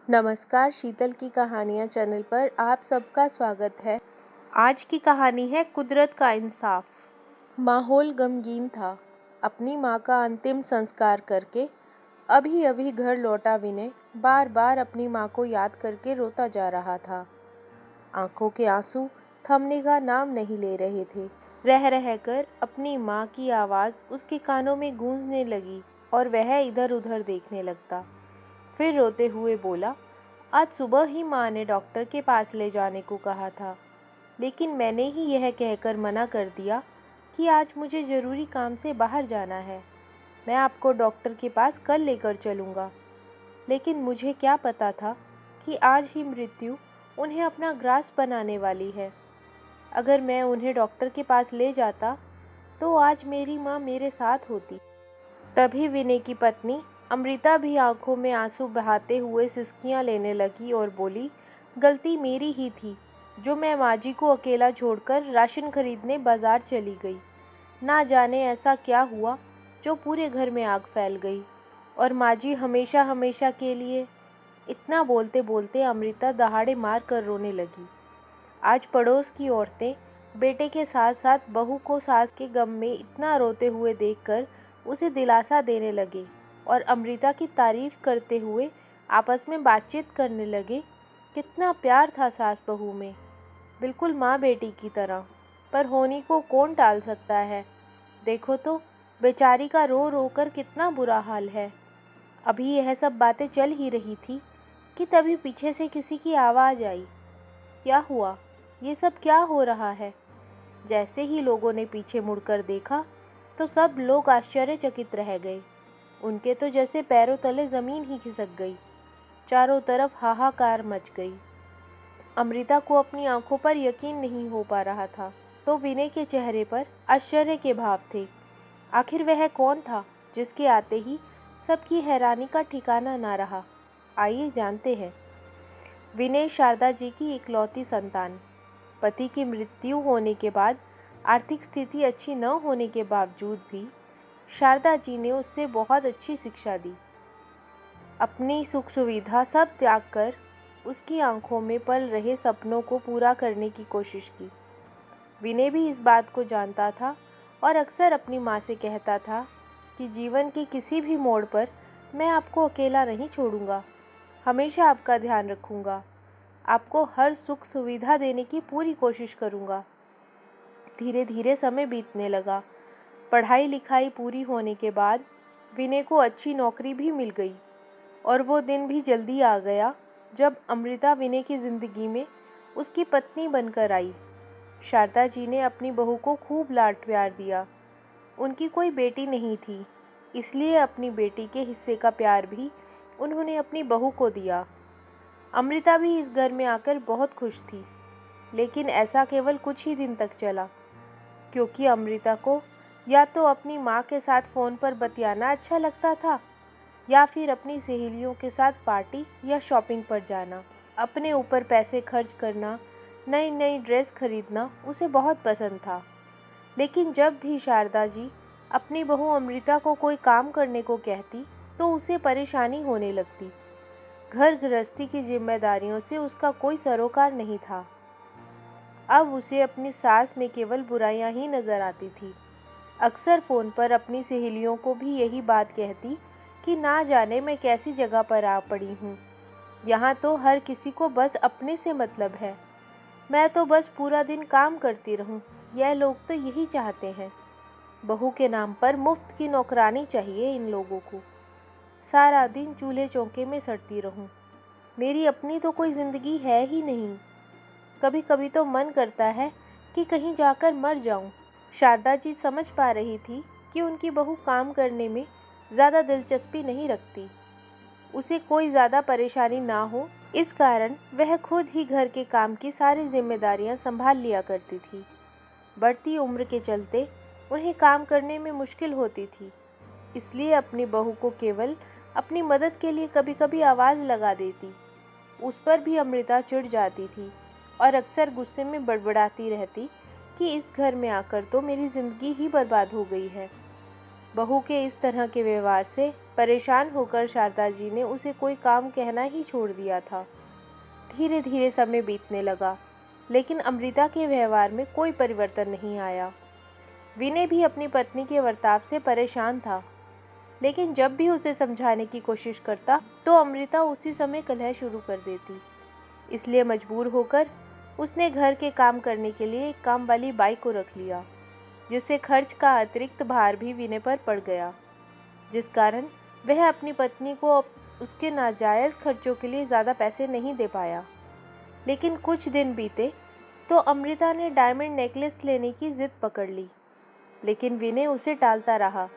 नमस्कार, शीतल की कहानियाँ चैनल पर आप सबका स्वागत है। आज की कहानी है कुदरत का इंसाफ। माहौल गमगीन था। अपनी माँ का अंतिम संस्कार करके अभी अभी घर लौटा विनय बार बार अपनी माँ को याद करके रोता जा रहा था। आंखों के आंसू थमने का नाम नहीं ले रहे थे। रह रह कर अपनी माँ की आवाज़ उसके कानों में गूंजने लगी और वह इधर उधर देखने लगता। फिर रोते हुए बोला, आज सुबह ही माँ ने डॉक्टर के पास ले जाने को कहा था, लेकिन मैंने ही यह कहकर मना कर दिया कि आज मुझे ज़रूरी काम से बाहर जाना है। मैं आपको डॉक्टर के पास कल लेकर चलूँगा। लेकिन मुझे क्या पता था कि आज ही मृत्यु उन्हें अपना ग्रास बनाने वाली है। अगर मैं उन्हें डॉक्टर के पास ले जाता तो आज मेरी माँ मेरे साथ होती। तभी विनय की पत्नी अमृता भी आंखों में आंसू बहाते हुए सिसकियां लेने लगी और बोली, गलती मेरी ही थी जो मैं माँ जी को अकेला छोड़कर राशन खरीदने बाजार चली गई। ना जाने ऐसा क्या हुआ जो पूरे घर में आग फैल गई और माँ जी हमेशा हमेशा के लिए। इतना बोलते बोलते अमृता दहाड़े मार कर रोने लगी। आज पड़ोस की औरतें बेटे के साथ साथ बहू को सास के गम में इतना रोते हुए देखकर उसे दिलासा देने लगे और अमृता की तारीफ करते हुए आपस में बातचीत करने लगे। कितना प्यार था सास बहू में, बिल्कुल माँ बेटी की तरह। पर होनी को कौन टाल सकता है। देखो तो बेचारी का रो रो कर कितना बुरा हाल है। अभी यह सब बातें चल ही रही थी कि तभी पीछे से किसी की आवाज़ आई। क्या हुआ, ये सब क्या हो रहा है। जैसे ही लोगों ने पीछे मुड़कर देखा तो सब लोग आश्चर्यचकित रह गए। उनके तो जैसे पैरों तले ज़मीन ही खिसक गई। चारों तरफ हाहाकार मच गई। अमृता को अपनी आंखों पर यकीन नहीं हो पा रहा था। तो विनय के चेहरे पर आश्चर्य के भाव थे। आखिर वह कौन था जिसके आते ही सबकी हैरानी का ठिकाना ना रहा। आइए जानते हैं। विनय शारदा जी की इकलौती संतान। पति की मृत्यु होने के बाद आर्थिक स्थिति अच्छी न होने के बावजूद भी शारदा जी ने उससे बहुत अच्छी शिक्षा दी। अपनी सुख सुविधा सब त्याग कर उसकी आंखों में पल रहे सपनों को पूरा करने की कोशिश की। विनय भी इस बात को जानता था और अक्सर अपनी माँ से कहता था कि जीवन के किसी भी मोड़ पर मैं आपको अकेला नहीं छोड़ूंगा, हमेशा आपका ध्यान रखूंगा, आपको हर सुख सुविधा देने की पूरी कोशिश करूंगा। धीरे धीरे समय बीतने लगा। पढ़ाई लिखाई पूरी होने के बाद विनय को अच्छी नौकरी भी मिल गई और वो दिन भी जल्दी आ गया जब अमृता विनय की ज़िंदगी में उसकी पत्नी बनकर आई। शारदा जी ने अपनी बहू को खूब लाड प्यार दिया। उनकी कोई बेटी नहीं थी, इसलिए अपनी बेटी के हिस्से का प्यार भी उन्होंने अपनी बहू को दिया। अमृता भी इस घर में आकर बहुत खुश थी, लेकिन ऐसा केवल कुछ ही दिन तक चला, क्योंकि अमृता को या तो अपनी माँ के साथ फ़ोन पर बतियाना अच्छा लगता था या फिर अपनी सहेलियों के साथ पार्टी या शॉपिंग पर जाना। अपने ऊपर पैसे खर्च करना, नई नई ड्रेस खरीदना उसे बहुत पसंद था। लेकिन जब भी शारदा जी अपनी बहू अमृता को कोई काम करने को कहती तो उसे परेशानी होने लगती। घर गृहस्थी की जिम्मेदारियों से उसका कोई सरोकार नहीं था। अब उसे अपनी सास में केवल बुराइयां ही नज़र आती थी। अक्सर फ़ोन पर अपनी सहेलियों को भी यही बात कहती कि ना जाने मैं कैसी जगह पर आ पड़ी हूँ। यहाँ तो हर किसी को बस अपने से मतलब है। मैं तो बस पूरा दिन काम करती रहूँ, यह लोग तो यही चाहते हैं। बहू के नाम पर मुफ्त की नौकरानी चाहिए इन लोगों को। सारा दिन चूल्हे चौके में सड़ती रहूं। मेरी अपनी तो कोई ज़िंदगी है ही नहीं। कभी कभी तो मन करता है कि कहीं जाकर मर जाऊं। शारदा जी समझ पा रही थी कि उनकी बहू काम करने में ज़्यादा दिलचस्पी नहीं रखती। उसे कोई ज़्यादा परेशानी ना हो, इस कारण वह खुद ही घर के काम की सारी जिम्मेदारियां संभाल लिया करती थी। बढ़ती उम्र के चलते उन्हें काम करने में मुश्किल होती थी, इसलिए अपनी बहू को केवल अपनी मदद के लिए कभी कभी आवाज़ लगा देती। उस पर भी अमृता चिढ़ जाती थी और अक्सर गुस्से में बड़बड़ाती रहती कि इस घर में आकर तो मेरी ज़िंदगी ही बर्बाद हो गई है। बहू के इस तरह के व्यवहार से परेशान होकर शारदा जी ने उसे कोई काम कहना ही छोड़ दिया था। धीरे धीरे समय बीतने लगा, लेकिन अमृता के व्यवहार में कोई परिवर्तन नहीं आया। विनय भी अपनी पत्नी के बर्ताव से परेशान था, लेकिन जब भी उसे समझाने की कोशिश करता तो अमृता उसी समय कलह शुरू कर देती। इसलिए मजबूर होकर उसने घर के काम करने के लिए एक काम वाली बाई को रख लिया, जिससे खर्च का अतिरिक्त भार भी विनय पर पड़ गया, जिस कारण वह अपनी पत्नी को उसके नाजायज़ खर्चों के लिए ज़्यादा पैसे नहीं दे पाया। लेकिन कुछ दिन बीते तो अमृता ने डायमंड नेकलेस लेने की जिद पकड़ ली, लेकिन विनय उसे टालता रहा।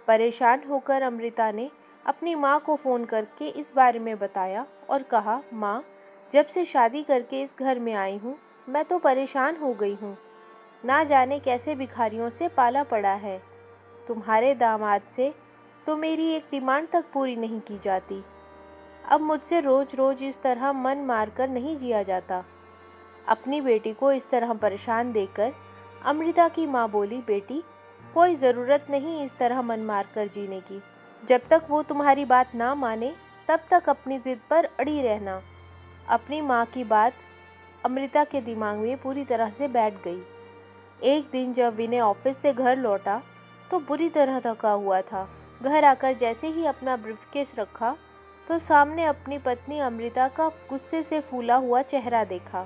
परेशान होकर अमृता ने अपनी माँ को फ़ोन करके इस बारे में बताया और कहा, माँ, जब से शादी करके इस घर में आई हूँ मैं तो परेशान हो गई हूँ। ना जाने कैसे भिखारियों से पाला पड़ा है। तुम्हारे दामाद से तो मेरी एक डिमांड तक पूरी नहीं की जाती। अब मुझसे रोज़ रोज़ इस तरह मन मार कर नहीं जिया जाता। अपनी बेटी को इस तरह परेशान देखकर अमृता की माँ बोली, बेटी, कोई ज़रूरत नहीं इस तरह मन मार कर जीने की। जब तक वो तुम्हारी बात ना माने तब तक अपनी ज़िद पर अड़ी रहना। अपनी माँ की बात अमृता के दिमाग में पूरी तरह से बैठ गई। एक दिन जब विनय ऑफिस से घर लौटा तो बुरी तरह थका हुआ था। घर आकर जैसे ही अपना ब्रीफकेस रखा तो सामने अपनी पत्नी अमृता का गुस्से से फूला हुआ चेहरा देखा।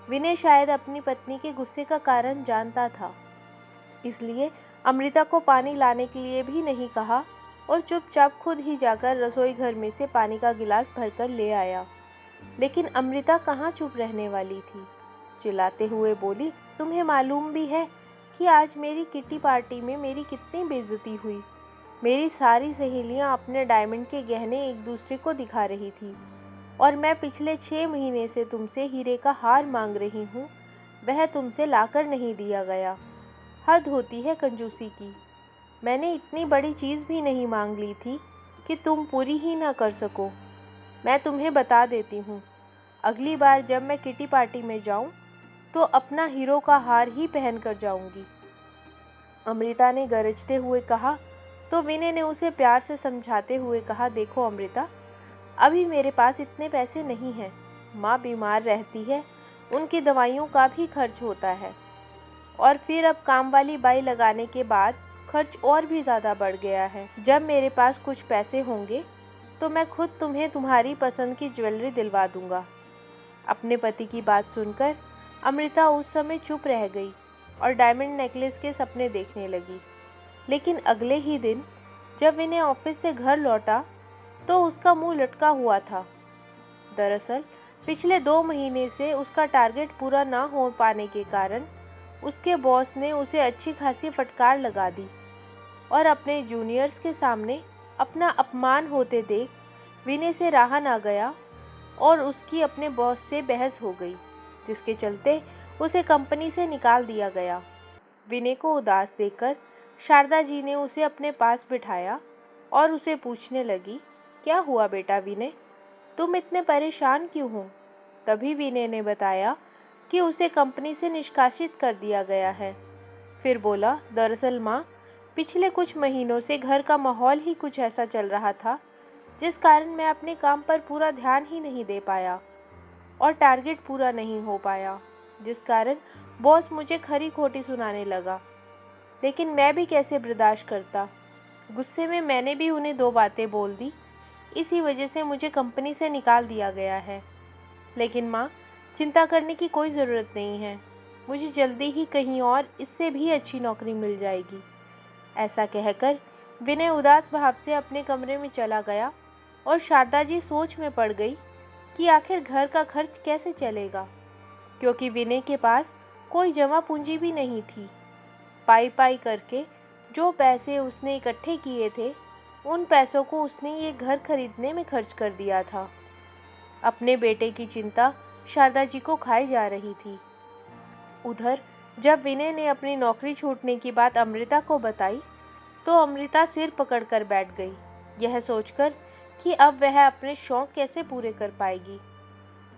विनय शायद अपनी पत्नी के गुस्से का कारण जानता था, इसलिए अमृता को पानी लाने के लिए भी नहीं कहा और चुपचाप खुद ही जाकर रसोई घर में से पानी का गिलास भरकर ले आया। लेकिन अमृता कहाँ चुप रहने वाली थी। चिल्लाते हुए बोली, तुम्हें मालूम भी है कि आज मेरी किट्टी पार्टी में मेरी कितनी बेइज्जती हुई। मेरी सारी सहेलियां अपने डायमंड के गहने एक दूसरे को दिखा रही थी और मैं पिछले 6 महीने से तुमसे हीरे का हार मांग रही हूँ, वह तुमसे लाकर नहीं दिया गया। हद होती है कंजूसी की। मैंने इतनी बड़ी चीज़ भी नहीं मांग ली थी कि तुम पूरी ही ना कर सको। मैं तुम्हें बता देती हूँ, अगली बार जब मैं किटी पार्टी में जाऊँ तो अपना हीरो का हार ही पहन कर जाऊँगी। अमृता ने गरजते हुए कहा तो विनय ने उसे प्यार से समझाते हुए कहा, देखो अमृता, अभी मेरे पास इतने पैसे नहीं हैं। माँ बीमार रहती है, उनकी दवाइयों का भी खर्च होता है और फिर अब काम वाली बाई लगाने के बाद खर्च और भी ज़्यादा बढ़ गया है। जब मेरे पास कुछ पैसे होंगे तो मैं खुद तुम्हें तुम्हारी पसंद की ज्वेलरी दिलवा दूंगा। अपने पति की बात सुनकर अमृता उस समय चुप रह गई और डायमंड नेकलेस के सपने देखने लगी। लेकिन अगले ही दिन जब विनय ऑफिस से घर लौटा तो उसका मुंह लटका हुआ था। दरअसल पिछले 2 महीने से उसका टारगेट पूरा ना हो पाने के कारण उसके बॉस ने उसे अच्छी खासी फटकार लगा दी और अपने जूनियर्स के सामने अपना अपमान होते देख विनय से रहा ना गया और उसकी अपने बॉस से बहस हो गई, जिसके चलते उसे कंपनी से निकाल दिया गया। विनय को उदास देखकर शारदा जी ने उसे अपने पास बिठाया और उसे पूछने लगी, क्या हुआ बेटा विनय, तुम इतने परेशान क्यों हो? तभी विनय ने बताया कि उसे कंपनी से निष्कासित कर दिया गया है। फिर बोला, दरअसल माँ, पिछले कुछ महीनों से घर का माहौल ही कुछ ऐसा चल रहा था जिस कारण मैं अपने काम पर पूरा ध्यान ही नहीं दे पाया और टारगेट पूरा नहीं हो पाया, जिस कारण बॉस मुझे खरी खोटी सुनाने लगा। लेकिन मैं भी कैसे बर्दाश्त करता। गुस्से में मैंने भी उन्हें 2 बातें बोल दी। इसी वजह से मुझे कंपनी से निकाल दिया गया है। लेकिन माँ, चिंता करने की कोई ज़रूरत नहीं है। मुझे जल्दी ही कहीं और इससे भी अच्छी नौकरी मिल जाएगी। ऐसा कहकर विनय उदास भाव से अपने कमरे में चला गया और शारदा जी सोच में पड़ गई कि आखिर घर का खर्च कैसे चलेगा, क्योंकि विनय के पास कोई जमा पूंजी भी नहीं थी। पाई पाई करके जो पैसे उसने इकट्ठे किए थे, उन पैसों को उसने ये घर खरीदने में खर्च कर दिया था। अपने बेटे की चिंता शारदा जी को खाई जा रही थी। उधर जब विनय ने अपनी नौकरी छूटने की बात अमृता को बताई तो अमृता सिर पकड़कर बैठ गई, यह सोचकर कि अब वह अपने शौक कैसे पूरे कर पाएगी।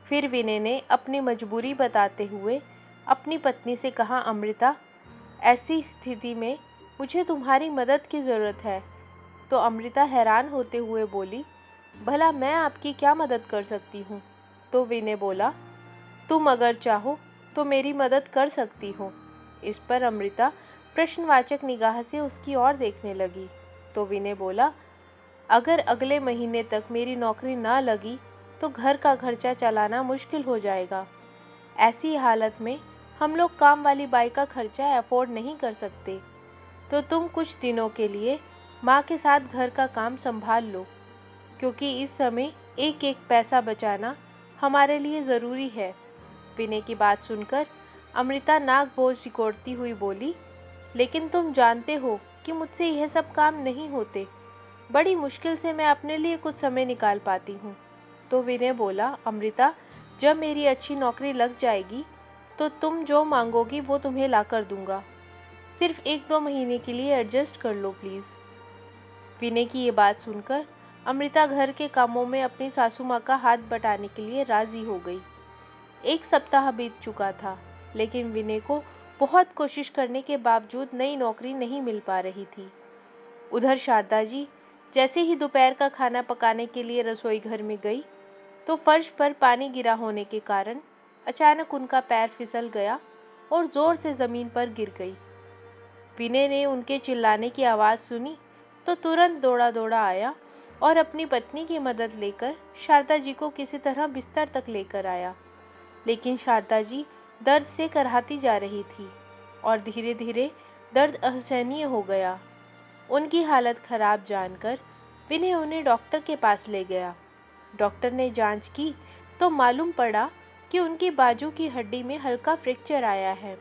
फिर विनय ने अपनी मजबूरी बताते हुए अपनी पत्नी से कहा, अमृता, ऐसी स्थिति में मुझे तुम्हारी मदद की ज़रूरत है। तो अमृता हैरान होते हुए बोली, भला मैं आपकी क्या मदद कर सकती हूँ? तो विनय बोला, तुम अगर चाहो तो मेरी मदद कर सकती हो। इस पर अमृता प्रश्नवाचक निगाह से उसकी ओर देखने लगी। तो विनय बोला, अगर अगले महीने तक मेरी नौकरी ना लगी तो घर का खर्चा चलाना मुश्किल हो जाएगा। ऐसी हालत में हम लोग काम वाली बाई का खर्चा अफोर्ड नहीं कर सकते। तो तुम कुछ दिनों के लिए माँ के साथ घर का काम संभाल लो, क्योंकि इस समय एक एक पैसा बचाना हमारे लिए ज़रूरी है। विनय की बात सुनकर अमृता नाक बोल सिकोड़ती हुई बोली, लेकिन तुम जानते हो कि मुझसे यह सब काम नहीं होते। बड़ी मुश्किल से मैं अपने लिए कुछ समय निकाल पाती हूँ। तो विनय बोला, अमृता, जब मेरी अच्छी नौकरी लग जाएगी तो तुम जो मांगोगी वो तुम्हें ला कर दूंगा। सिर्फ 1-2 महीने के लिए एडजस्ट कर लो प्लीज़। विनय की ये बात सुनकर अमृता घर के कामों में अपनी सासू माँ का हाथ बटाने के लिए राज़ी हो गई। 1 सप्ताह बीत चुका था, लेकिन विनय को बहुत कोशिश करने के बावजूद नई नौकरी नहीं मिल पा रही थी। उधर शारदा जी जैसे ही दोपहर का खाना पकाने के लिए रसोई घर में गई तो फर्श पर पानी गिरा होने के कारण अचानक उनका पैर फिसल गया और ज़ोर से ज़मीन पर गिर गई। विनय ने उनके चिल्लाने की आवाज़ सुनी तो तुरंत दौड़ा दौड़ा आया और अपनी पत्नी की मदद लेकर शारदा जी को किसी तरह बिस्तर तक लेकर आया। लेकिन शारदा जी दर्द से कराहती जा रही थी और धीरे धीरे दर्द असहनीय हो गया। उनकी हालत खराब जानकर विनय उन्हें डॉक्टर के पास ले गया। डॉक्टर ने जांच की तो मालूम पड़ा कि उनकी बाजू की हड्डी में हल्का फ्रैक्चर आया है।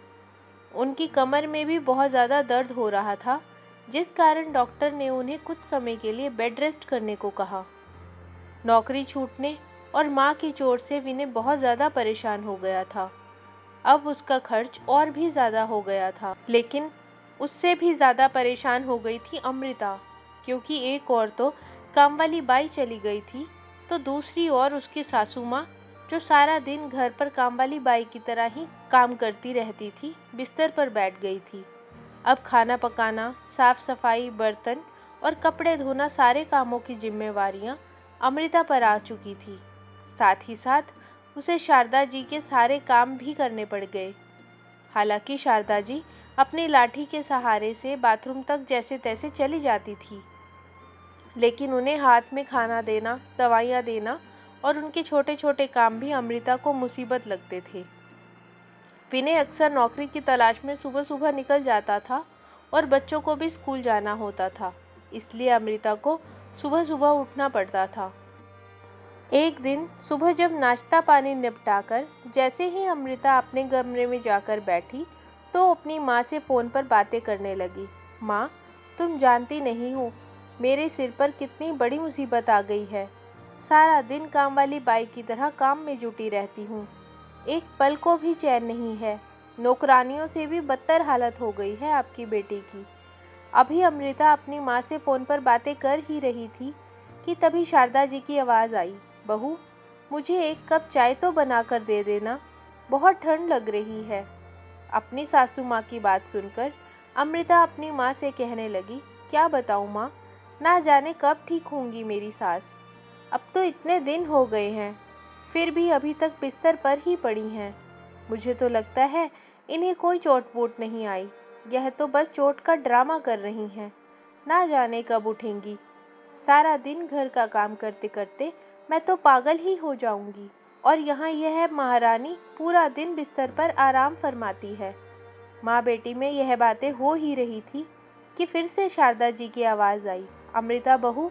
उनकी कमर में भी बहुत ज़्यादा दर्द हो रहा था, जिस कारण डॉक्टर ने उन्हें कुछ समय के लिए बेड रेस्ट करने को कहा। नौकरी छूटने और माँ की चोट से विनय बहुत ज़्यादा परेशान हो गया था। अब उसका खर्च और भी ज़्यादा हो गया था, लेकिन उससे भी ज़्यादा परेशान हो गई थी अमृता, क्योंकि एक और तो काम वाली बाई चली गई थी तो दूसरी ओर उसकी सासू माँ, जो सारा दिन घर पर काम वाली बाई की तरह ही काम करती रहती थी, बिस्तर पर बैठ गई थी। अब खाना पकाना, साफ सफाई, बर्तन और कपड़े धोना, सारे कामों की जिम्मेवारियां अमृता पर आ चुकी थी। साथ ही साथ उसे शारदा जी के सारे काम भी करने पड़ गए। हालांकि शारदा जी अपनी लाठी के सहारे से बाथरूम तक जैसे तैसे चली जाती थी, लेकिन उन्हें हाथ में खाना देना, दवाइयाँ देना और उनके छोटे छोटे काम भी अमृता को मुसीबत लगते थे। विनय अक्सर नौकरी की तलाश में सुबह सुबह निकल जाता था और बच्चों को भी स्कूल जाना होता था, इसलिए अमृता को सुबह सुबह उठना पड़ता था। एक दिन सुबह जब नाश्ता पानी निपटाकर जैसे ही अमृता अपने कमरे में जाकर बैठी तो अपनी माँ से फ़ोन पर बातें करने लगी। माँ, तुम जानती नहीं हो मेरे सिर पर कितनी बड़ी मुसीबत आ गई है। सारा दिन काम वाली बाई की तरह काम में जुटी रहती हूँ, एक पल को भी चैन नहीं है। नौकरानियों से भी बदतर हालत हो गई है आपकी बेटी की। अभी अमृता अपनी माँ से फ़ोन पर बातें कर ही रही थी कि तभी शारदा जी की आवाज़ आई, बहू, मुझे 1 कप चाय तो बना कर दे देना, बहुत ठंड लग रही है। अपनी सासू माँ की बात सुनकर अमृता अपनी माँ से कहने लगी, क्या बताऊँ माँ, ना जाने कब ठीक होंगी मेरी सास। अब तो इतने दिन हो गए हैं, फिर भी अभी तक बिस्तर पर ही पड़ी हैं। मुझे तो लगता है इन्हें कोई चोट वोट नहीं आई, यह तो बस चोट का ड्रामा कर रही हैं। ना जाने कब उठेंगी। सारा दिन घर का काम करते करते मैं तो पागल ही हो जाऊंगी, और यहाँ यह महारानी पूरा दिन बिस्तर पर आराम फरमाती है। माँ बेटी में यह बातें हो ही रही थी कि फिर से शारदा जी की आवाज़ आई, अमृता बहू,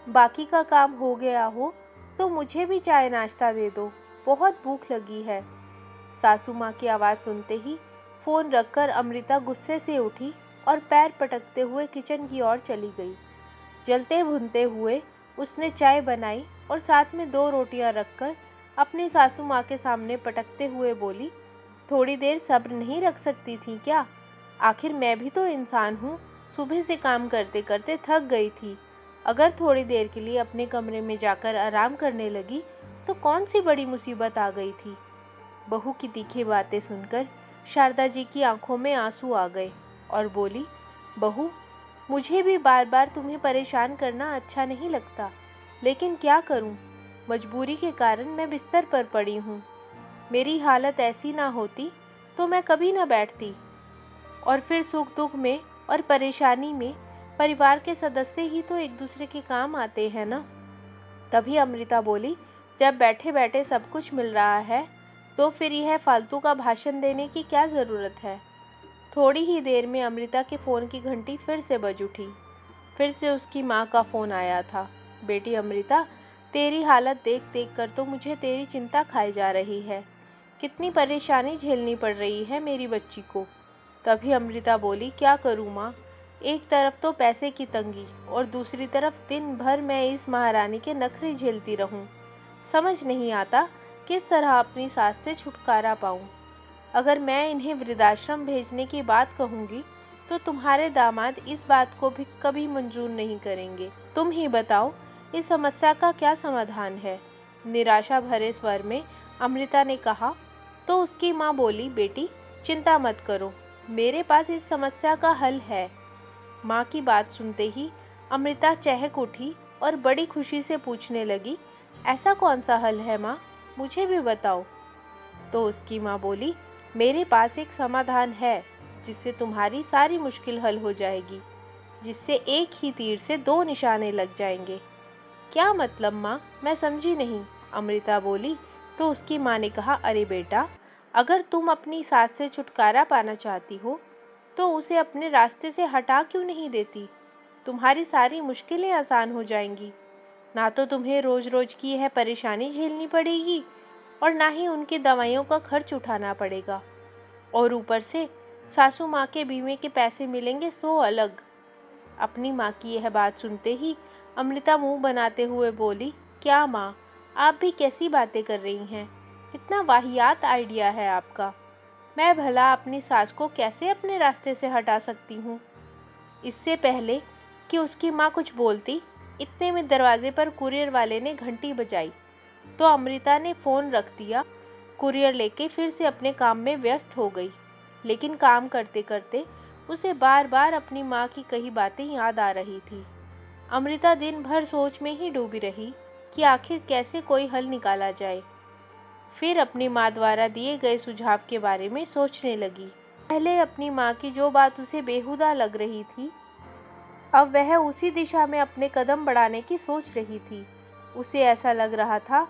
बाकी का काम हो गया हो तो मुझे भी चाय नाश्ता दे दो, बहुत भूख लगी है। सासू माँ की आवाज़ सुनते ही फ़ोन रखकर अमृता गुस्से से उठी और पैर पटकते हुए किचन की ओर चली गई। जलते भुनते हुए उसने चाय बनाई और साथ में 2 रोटियां रखकर अपनी सासू माँ के सामने पटकते हुए बोली, थोड़ी देर सब्र नहीं रख सकती थी क्या? आखिर मैं भी तो इंसान हूँ, सुबह से काम करते करते थक गई थी। अगर थोड़ी देर के लिए अपने कमरे में जाकर आराम करने लगी तो कौन सी बड़ी मुसीबत आ गई थी। बहू की तीखी बातें सुनकर शारदा जी की आंखों में आंसू आ गए और बोली, बहू, मुझे भी बार बार तुम्हें परेशान करना अच्छा नहीं लगता, लेकिन क्या करूं? मजबूरी के कारण मैं बिस्तर पर पड़ी हूँ। मेरी हालत ऐसी ना होती तो मैं कभी ना बैठती। और फिर सुख दुख में और परेशानी में परिवार के सदस्य ही तो एक दूसरे के काम आते हैं ना। तभी अमृता बोली, जब बैठे बैठे सब कुछ मिल रहा है तो फिर यह फालतू का भाषण देने की क्या ज़रूरत है। थोड़ी ही देर में अमृता के फ़ोन की घंटी फिर से बज उठी। फिर से उसकी माँ का फ़ोन आया था। बेटी अमृता, तेरी हालत देख देख कर तो मुझे तेरी चिंता खाई जा रही है। कितनी परेशानी झेलनी पड़ रही है मेरी बच्ची को। तभी अमृता बोली, क्या करूँ माँ, एक तरफ तो पैसे की तंगी और दूसरी तरफ दिन भर मैं इस महारानी के नखरे झेलती रहूँ। समझ नहीं आता किस तरह अपनी सास से छुटकारा पाऊँ। अगर मैं इन्हें वृद्धाश्रम भेजने की बात कहूँगी तो तुम्हारे दामाद इस बात को भी कभी मंजूर नहीं करेंगे। तुम ही बताओ, इस समस्या का क्या समाधान है? निराशा भरे स्वर में अमृता ने कहा। तो उसकी माँ बोली, बेटी चिंता मत करो, मेरे पास इस समस्या का हल है। माँ की बात सुनते ही अमृता चहक उठी और बड़ी खुशी से पूछने लगी, ऐसा कौन सा हल है माँ, मुझे भी बताओ। तो उसकी माँ बोली, मेरे पास एक समाधान है जिससे तुम्हारी सारी मुश्किल हल हो जाएगी, जिससे एक ही तीर से दो निशाने लग जाएंगे। क्या मतलब माँ, मैं समझी नहीं, अमृता बोली। तो उसकी माँ ने कहा, अरे बेटा, अगर तुम अपनी सास से छुटकारा पाना चाहती हो तो उसे अपने रास्ते से हटा क्यों नहीं देती? तुम्हारी सारी मुश्किलें आसान हो जाएंगी। ना तो तुम्हें रोज रोज की यह परेशानी झेलनी पड़ेगी और ना ही उनकी दवाइयों का खर्च उठाना पड़ेगा। और ऊपर से सासू माँ के बीमे के पैसे मिलेंगे 100 अलग। अपनी माँ की यह बात सुनते ही अमृता मुंह बनाते हुए बोली, क्या माँ, आप भी कैसी बातें कर रही हैं? कितना वाहियात आइडिया है आपका। मैं भला अपनी सास को कैसे अपने रास्ते से हटा सकती हूँ? इससे पहले कि उसकी माँ कुछ बोलती, इतने में दरवाजे पर कुरियर वाले ने घंटी बजाई तो अमृता ने फ़ोन रख दिया। कुरियर लेके फिर से अपने काम में व्यस्त हो गई। लेकिन काम करते करते उसे बार बार अपनी माँ की कही बातें याद आ रही थी। अमृता दिन भर सोच में ही डूबी रही कि आखिर कैसे कोई हल निकाला जाए। फिर अपनी माँ द्वारा दिए गए सुझाव के बारे में सोचने लगी। पहले अपनी माँ की जो बात उसे बेहुदा लग रही थी, अब वह उसी दिशा में अपने कदम बढ़ाने की सोच रही थी। उसे ऐसा लग रहा था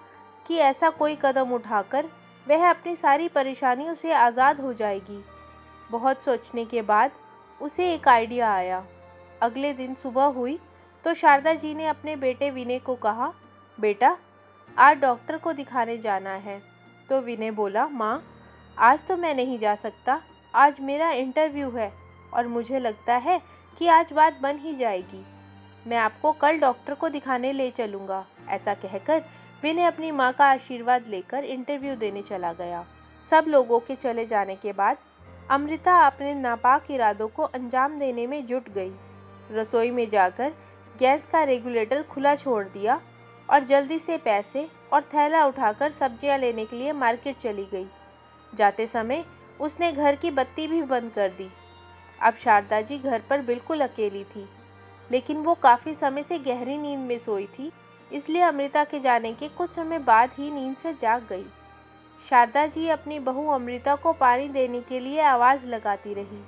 कि ऐसा कोई कदम उठाकर वह अपनी सारी परेशानियों से आज़ाद हो जाएगी। बहुत सोचने के बाद उसे एक आइडिया आया। अगले दिन सुबह हुई तो शारदा जी ने अपने बेटे विनय को कहा, बेटा आज डॉक्टर को दिखाने जाना है। तो विनय बोला, माँ आज तो मैं नहीं जा सकता, आज मेरा इंटरव्यू है और मुझे लगता है कि आज बात बन ही जाएगी। मैं आपको कल डॉक्टर को दिखाने ले चलूँगा। ऐसा कहकर विनय अपनी माँ का आशीर्वाद लेकर इंटरव्यू देने चला गया। सब लोगों के चले जाने के बाद अमृता अपने नापाक इरादों को अंजाम देने में जुट गई। रसोई में जाकर गैस का रेगुलेटर खुला छोड़ दिया और जल्दी से पैसे और थैला उठाकर सब्जियां लेने के लिए मार्केट चली गई। जाते समय उसने घर की बत्ती भी बंद कर दी। अब शारदा जी घर पर बिल्कुल अकेली थी, लेकिन वो काफ़ी समय से गहरी नींद में सोई थी, इसलिए अमृता के जाने के कुछ समय बाद ही नींद से जाग गई। शारदा जी अपनी बहू अमृता को पानी देने के लिए आवाज़ लगाती रही,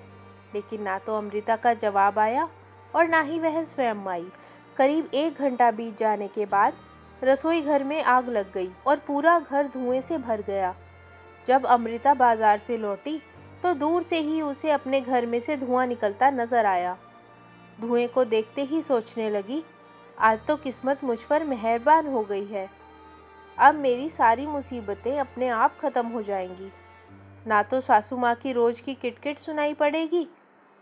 लेकिन ना तो अमृता का जवाब आया और ना ही वह स्वयं आई। करीब 1 घंटा बीत जाने के बाद रसोई घर में आग लग गई और पूरा घर धुएं से भर गया। जब अमृता बाजार से लौटी तो दूर से ही उसे अपने घर में से धुआं निकलता नजर आया। धुएं को देखते ही सोचने लगी, आज तो किस्मत मुझ पर मेहरबान हो गई है। अब मेरी सारी मुसीबतें अपने आप ख़त्म हो जाएंगी। ना तो सासू माँ की रोज़ की किटकिट सुनाई पड़ेगी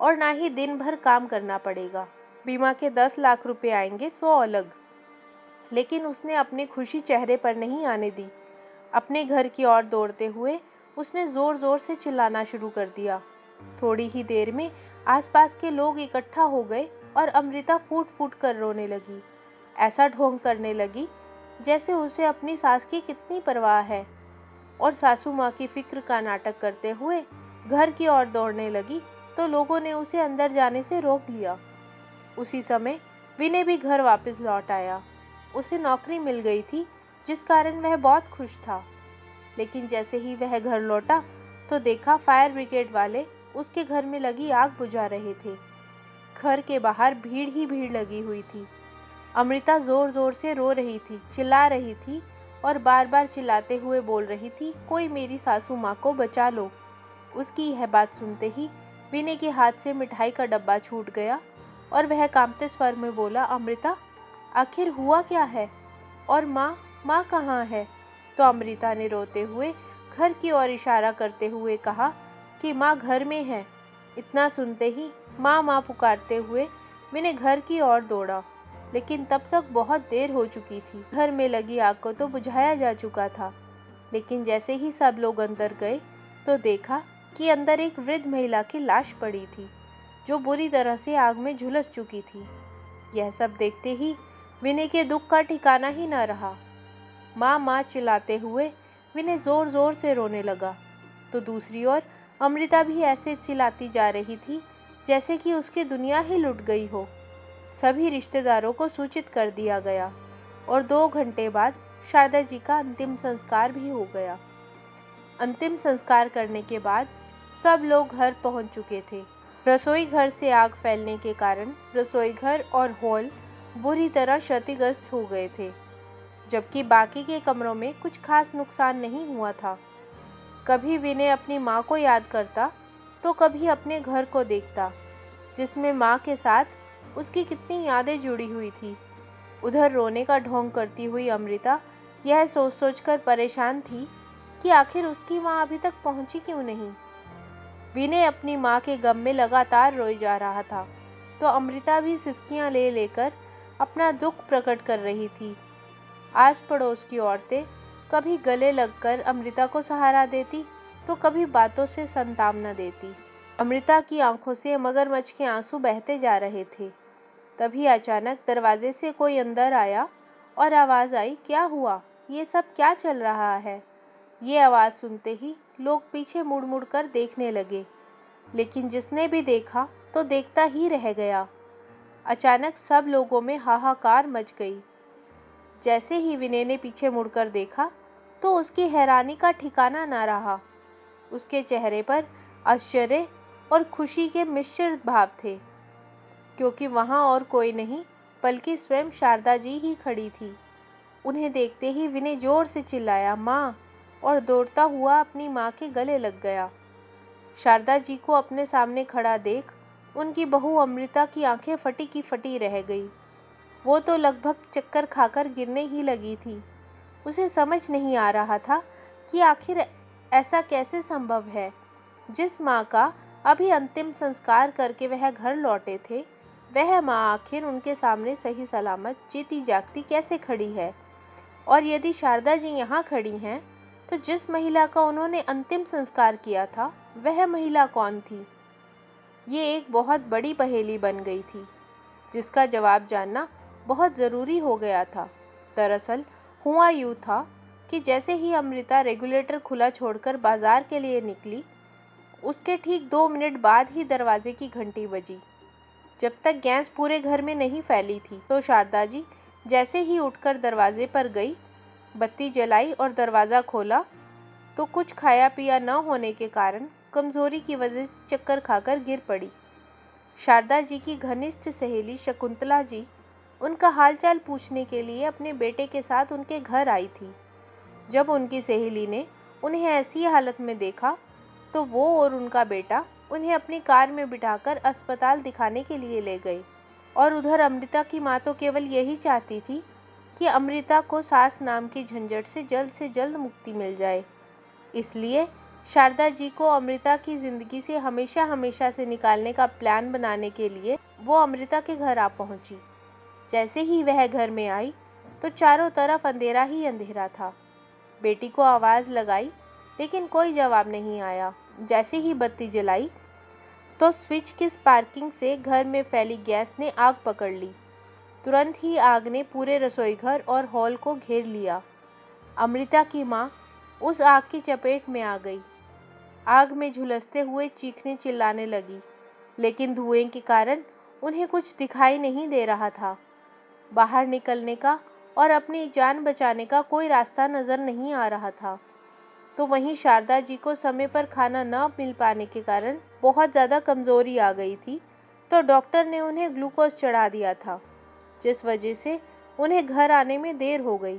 और ना ही दिन भर काम करना पड़ेगा। बीमा के 10 लाख रुपए आएंगे 100 अलग। लेकिन उसने अपनी खुशी चेहरे पर नहीं आने दी। अपने घर की ओर दौड़ते हुए उसने ज़ोर ज़ोर से चिल्लाना शुरू कर दिया। थोड़ी ही देर में आसपास के लोग इकट्ठा हो गए और अमृता फूट फूट कर रोने लगी। ऐसा ढोंग करने लगी जैसे उसे अपनी सास की कितनी परवाह है, और सासू माँ की फिक्र का नाटक करते हुए घर की ओर दौड़ने लगी तो लोगों ने उसे अंदर जाने से रोक लिया। उसी समय विनय भी घर वापस लौट आया। उसे नौकरी मिल गई थी, जिस कारण वह बहुत खुश था। लेकिन जैसे ही वह घर लौटा तो देखा फायर ब्रिगेड वाले उसके घर में लगी आग बुझा रहे थे। घर के बाहर भीड़ ही भीड़ लगी हुई थी। अमृता जोर जोर से रो रही थी, चिल्ला रही थी और बार बार चिल्लाते हुए बोल रही थी, कोई मेरी सासू माँ को बचा लो। उसकी यह बात सुनते ही विनय के हाथ से मिठाई का डब्बा छूट गया और वह कांपते स्वर में बोला, अमृता आखिर हुआ क्या है और माँ कहाँ है? तो अमृता ने रोते हुए घर की ओर इशारा करते हुए कहा कि माँ घर में है। इतना सुनते ही माँ पुकारते हुए विनय घर की ओर दौड़ा, लेकिन तब तक बहुत देर हो चुकी थी। घर में लगी आग को तो बुझाया जा चुका था, लेकिन जैसे ही सब लोग अंदर गए तो देखा कि अंदर एक वृद्ध महिला की लाश पड़ी थी, जो बुरी तरह से आग में झुलस चुकी थी। यह सब देखते ही विनय के दुख का ठिकाना ही न रहा। माँ चिल्लाते हुए विनय जोर जोर से रोने लगा, तो दूसरी ओर अमृता भी ऐसे चिल्लाती जा रही थी जैसे कि उसकी दुनिया ही लुट गई हो। सभी रिश्तेदारों को सूचित कर दिया गया और 2 घंटे बाद शारदा जी का अंतिम संस्कार भी हो गया। अंतिम संस्कार करने के बाद सब लोग घर पहुंच चुके थे। रसोई घर से आग फैलने के कारण रसोई घर और हॉल बुरी तरह क्षतिग्रस्त हो गए थे, जबकि बाकी के कमरों में कुछ खास नुकसान नहीं हुआ था। कभी विनय अपनी माँ को याद करता तो कभी अपने घर को देखता, जिसमें माँ के साथ उसकी कितनी यादें जुड़ी हुई थी। उधर रोने का ढोंग करती हुई अमृता यह सोच सोच कर परेशान थी कि आखिर उसकी माँ अभी तक पहुंची क्यों नहीं। विनय अपनी माँ के गम में लगातार रोए जा रहा था, तो अमृता भी सिसकियां ले लेकर अपना दुख प्रकट कर रही थी। आस पड़ोस की औरतें कभी गले लगकर अमृता को सहारा देती तो कभी बातों से संतावना देती। अमृता की आंखों से मगरमच्छ के आंसू बहते जा रहे थे। तभी अचानक दरवाजे से कोई अंदर आया और आवाज़ आई, क्या हुआ? ये सब क्या चल रहा है? ये आवाज़ सुनते ही लोग पीछे मुड़ मुड़ कर देखने लगे, लेकिन जिसने भी देखा तो देखता ही रह गया। अचानक सब लोगों में हाहाकार मच गई। जैसे ही विनय ने पीछे मुड़कर देखा तो उसकी हैरानी का ठिकाना न रहा। उसके चेहरे पर आश्चर्य और खुशी के मिश्रित भाव थे, क्योंकि वहाँ और कोई नहीं बल्कि स्वयं शारदा जी ही खड़ी थी। उन्हें देखते ही विनय जोर से चिल्लाया, माँ, और दौड़ता हुआ अपनी माँ के गले लग गया। शारदा जी को अपने सामने खड़ा देख उनकी बहू अमृता की आंखें फटी की फटी रह गई। वो तो लगभग चक्कर खाकर गिरने ही लगी थी। उसे समझ नहीं आ रहा था कि आखिर ऐसा कैसे संभव है। जिस माँ का अभी अंतिम संस्कार करके वह घर लौटे थे, वह माँ आखिर उनके सामने सही सलामत जीती जागती कैसे खड़ी है। और यदि शारदा जी यहाँ खड़ी हैं, तो जिस महिला का उन्होंने अंतिम संस्कार किया था वह महिला कौन थी? ये एक बहुत बड़ी पहेली बन गई थी, जिसका जवाब जानना बहुत ज़रूरी हो गया था। दरअसल हुआ यूँ था कि जैसे ही अमृता रेगुलेटर खुला छोड़कर बाजार के लिए निकली, उसके ठीक 2 मिनट बाद ही दरवाजे की घंटी बजी। जब तक गैस पूरे घर में नहीं फैली थी, तो शारदा जी जैसे ही उठकर दरवाजे पर गई, बत्ती जलाई और दरवाज़ा खोला, तो कुछ खाया पिया न होने के कारण कमज़ोरी की वजह से चक्कर खाकर गिर पड़ी। शारदा जी की घनिष्ठ सहेली शकुंतला जी उनका हालचाल पूछने के लिए अपने बेटे के साथ उनके घर आई थी। जब उनकी सहेली ने उन्हें ऐसी हालत में देखा, तो वो और उनका बेटा उन्हें अपनी कार में बिठाकर अस्पताल दिखाने के लिए ले गए। और उधर अमृता की माँ तो केवल यही चाहती थी कि अमृता को सास नाम की झंझट से जल्द मुक्ति मिल जाए। इसलिए शारदा जी को अमृता की ज़िंदगी से हमेशा हमेशा से निकालने का प्लान बनाने के लिए वो अमृता के घर आ पहुंची। जैसे ही वह घर में आई तो चारों तरफ अंधेरा ही अंधेरा था। बेटी को आवाज़ लगाई, लेकिन कोई जवाब नहीं आया। जैसे ही बत्ती जलाई तो स्विच की स्पार्किंग से घर में फैली गैस ने आग पकड़ ली। तुरंत ही आग ने पूरे रसोई घर और हॉल को घेर लिया। अमृता की माँ उस आग की चपेट में आ गई। आग में झुलसते हुए चीखने चिल्लाने लगी, लेकिन धुएं के कारण उन्हें कुछ दिखाई नहीं दे रहा था। बाहर निकलने का और अपनी जान बचाने का कोई रास्ता नज़र नहीं आ रहा था। तो वहीं शारदा जी को समय पर खाना न मिल पाने के कारण बहुत ज़्यादा कमज़ोरी आ गई थी, तो डॉक्टर ने उन्हें ग्लूकोज चढ़ा दिया था, जिस वजह से उन्हें घर आने में देर हो गई।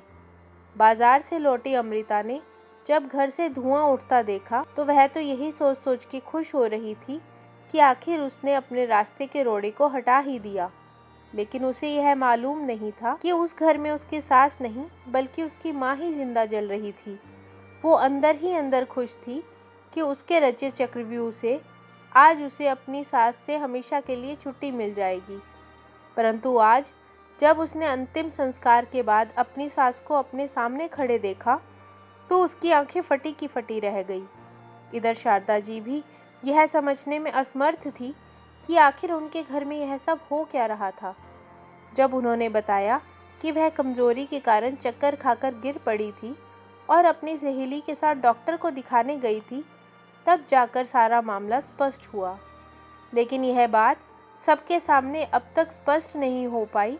बाजार से लौटी अमृता ने जब घर से धुआं उठता देखा तो वह तो यही सोच सोच के खुश हो रही थी कि आखिर उसने अपने रास्ते के रोड़े को हटा ही दिया। लेकिन उसे यह मालूम नहीं था कि उस घर में उसकी सास नहीं बल्कि उसकी माँ ही जिंदा जल रही थी। वो अंदर ही अंदर खुश थी कि उसके रचे चक्रव्यूह से आज उसे अपनी सास से हमेशा के लिए छुट्टी मिल जाएगी। परंतु आज जब उसने अंतिम संस्कार के बाद अपनी सास को अपने सामने खड़े देखा तो उसकी आंखें फटी की फटी रह गई। इधर शारदा जी भी यह समझने में असमर्थ थी कि आखिर उनके घर में यह सब हो क्या रहा था। जब उन्होंने बताया कि वह कमजोरी के कारण चक्कर खाकर गिर पड़ी थी और अपनी सहेली के साथ डॉक्टर को दिखाने गई थी, तब जाकर सारा मामला स्पष्ट हुआ। लेकिन यह बात सबके सामने अब तक स्पष्ट नहीं हो पाई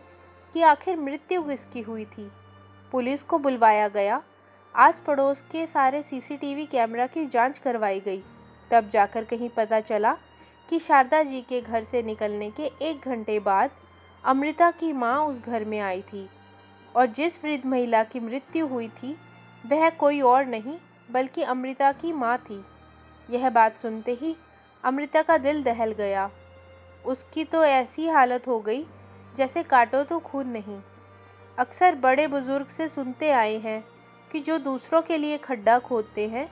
कि आखिर मृत्यु किसकी हुई थी। पुलिस को बुलवाया गया, आस पड़ोस के सारे सीसीटीवी कैमरा की जांच करवाई गई। तब जाकर कहीं पता चला कि शारदा जी के घर से निकलने के 1 घंटे बाद अमृता की मां उस घर में आई थी और जिस वृद्ध महिला की मृत्यु हुई थी वह कोई और नहीं बल्कि अमृता की मां थी। यह बात सुनते ही अमृता का दिल दहल गया। उसकी तो ऐसी हालत हो गई जैसे काटो तो खून नहीं। अक्सर बड़े बुजुर्ग से सुनते आए हैं कि जो दूसरों के लिए खड्डा खोदते हैं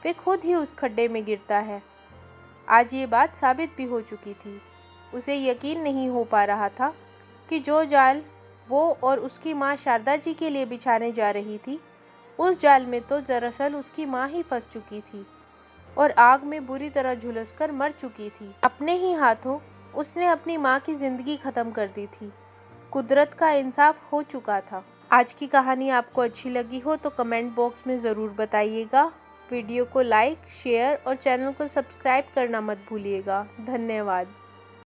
वे खुद ही उस खड्डे में गिरता है। आज ये बात साबित भी हो चुकी थी। उसे यकीन नहीं हो पा रहा था कि जो जाल वो और उसकी माँ शारदा जी के लिए बिछाने जा रही थी, उस जाल में तो दरअसल उसकी माँ ही फंस चुकी थी और आग में बुरी तरह झुलसकर मर चुकी थी। अपने ही हाथों उसने अपनी माँ की जिंदगी खत्म कर दी थी। कुदरत का इंसाफ हो चुका था। आज की कहानी आपको अच्छी लगी हो तो कमेंट बॉक्स में ज़रूर बताइएगा। वीडियो को लाइक, शेयर और चैनल को सब्सक्राइब करना मत भूलिएगा। धन्यवाद।